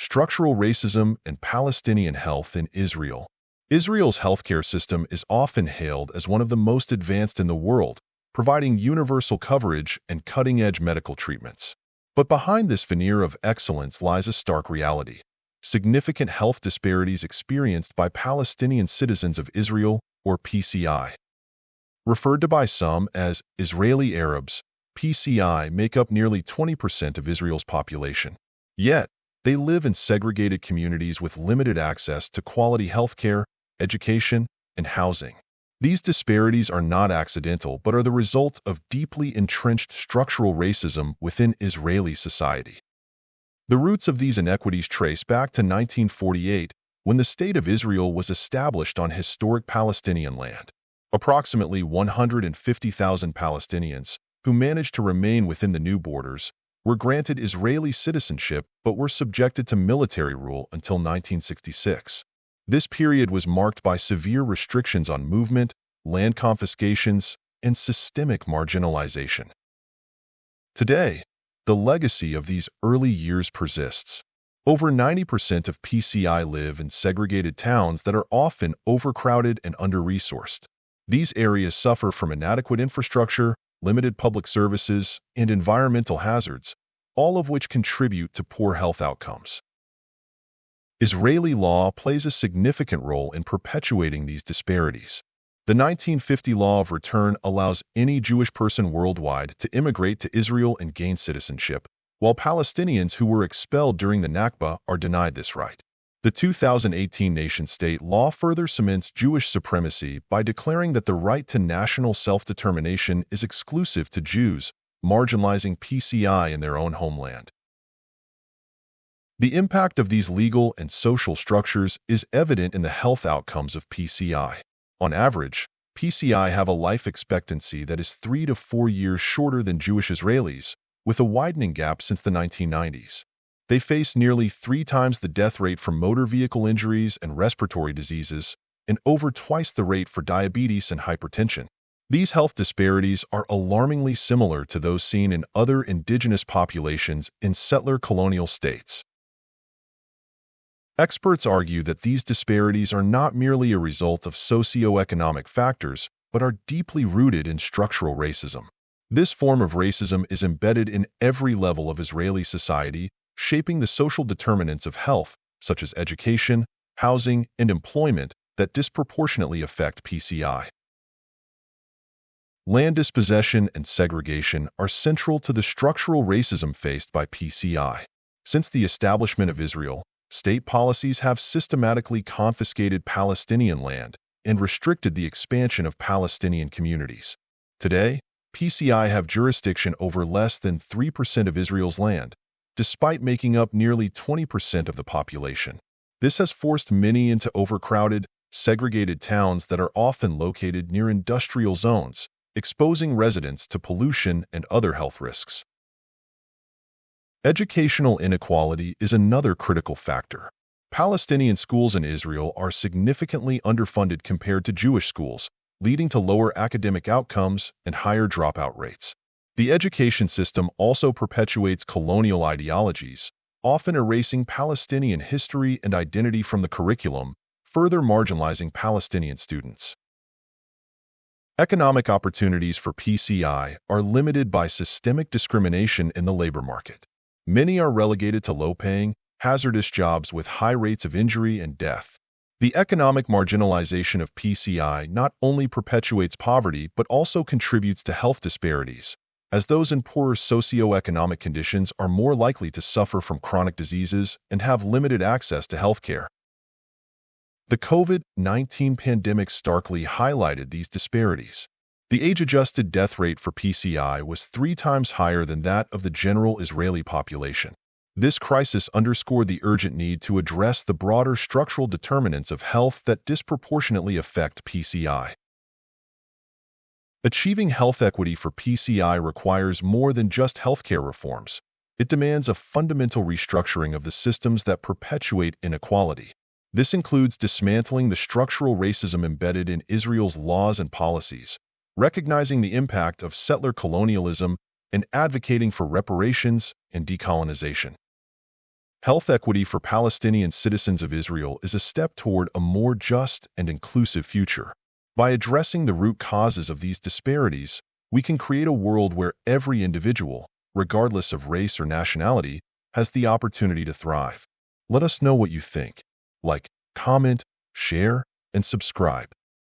Structural racism and Palestinian health in Israel. Israel's healthcare system is often hailed as one of the most advanced in the world, providing universal coverage and cutting-edge medical treatments. But behind this veneer of excellence lies a stark reality: significant health disparities experienced by Palestinian citizens of Israel, or PCI. Referred to by some as Israeli Arabs, PCI make up nearly 20% of Israel's population. Yet, they live in segregated communities with limited access to quality healthcare, education, and housing. These disparities are not accidental but are the result of deeply entrenched structural racism within Israeli society. The roots of these inequities trace back to 1948, when the State of Israel was established on historic Palestinian land. Approximately 150,000 Palestinians, who managed to remain within the new borders, were granted Israeli citizenship but were subjected to military rule until 1966. This period was marked by severe restrictions on movement, land confiscations, and systemic marginalization. Today, the legacy of these early years persists. Over 90% of PCI live in segregated towns that are often overcrowded and under-resourced. These areas suffer from inadequate infrastructure, limited public services, and environmental hazards, all of which contribute to poor health outcomes. Israeli law plays a significant role in perpetuating these disparities. The 1950 Law of Return allows any Jewish person worldwide to immigrate to Israel and gain citizenship, while Palestinians who were expelled during the Nakba are denied this right. The 2018 nation-state law further cements Jewish supremacy by declaring that the right to national self-determination is exclusive to Jews, marginalizing PCI in their own homeland. The impact of these legal and social structures is evident in the health outcomes of PCI. On average, PCI have a life expectancy that is 3 to 4 years shorter than Jewish Israelis, with a widening gap since the 1990s. They face nearly 3 times the death rate from motor vehicle injuries and respiratory diseases, and over twice the rate for diabetes and hypertension. These health disparities are alarmingly similar to those seen in other indigenous populations in settler colonial states. Experts argue that these disparities are not merely a result of socioeconomic factors, but are deeply rooted in structural racism. This form of racism is embedded in every level of Israeli society, shaping the social determinants of health, such as education, housing, and employment, that disproportionately affect PCI. Land dispossession and segregation are central to the structural racism faced by PCI. Since the establishment of Israel, state policies have systematically confiscated Palestinian land and restricted the expansion of Palestinian communities. Today, PCI have jurisdiction over less than 3% of Israel's land, despite making up nearly 20% of the population. This has forced many into overcrowded, segregated towns that are often located near industrial zones, exposing residents to pollution and other health risks. Educational inequality is another critical factor. Palestinian schools in Israel are significantly underfunded compared to Jewish schools, leading to lower academic outcomes and higher dropout rates. The education system also perpetuates colonial ideologies, often erasing Palestinian history and identity from the curriculum, further marginalizing Palestinian students. Economic opportunities for PCI are limited by systemic discrimination in the labor market. Many are relegated to low-paying, hazardous jobs with high rates of injury and death. The economic marginalization of PCI not only perpetuates poverty but also contributes to health disparities, as those in poorer socioeconomic conditions are more likely to suffer from chronic diseases and have limited access to healthcare. The COVID-19 pandemic starkly highlighted these disparities. The age-adjusted death rate for PCI was 3 times higher than that of the general Israeli population. This crisis underscored the urgent need to address the broader structural determinants of health that disproportionately affect PCI. Achieving health equity for PCI requires more than just healthcare reforms. It demands a fundamental restructuring of the systems that perpetuate inequality. This includes dismantling the structural racism embedded in Israel's laws and policies, recognizing the impact of settler colonialism, and advocating for reparations and decolonization. Health equity for Palestinian citizens of Israel is a step toward a more just and inclusive future. By addressing the root causes of these disparities, we can create a world where every individual, regardless of race or nationality, has the opportunity to thrive. Let us know what you think. Like, comment, share, and subscribe.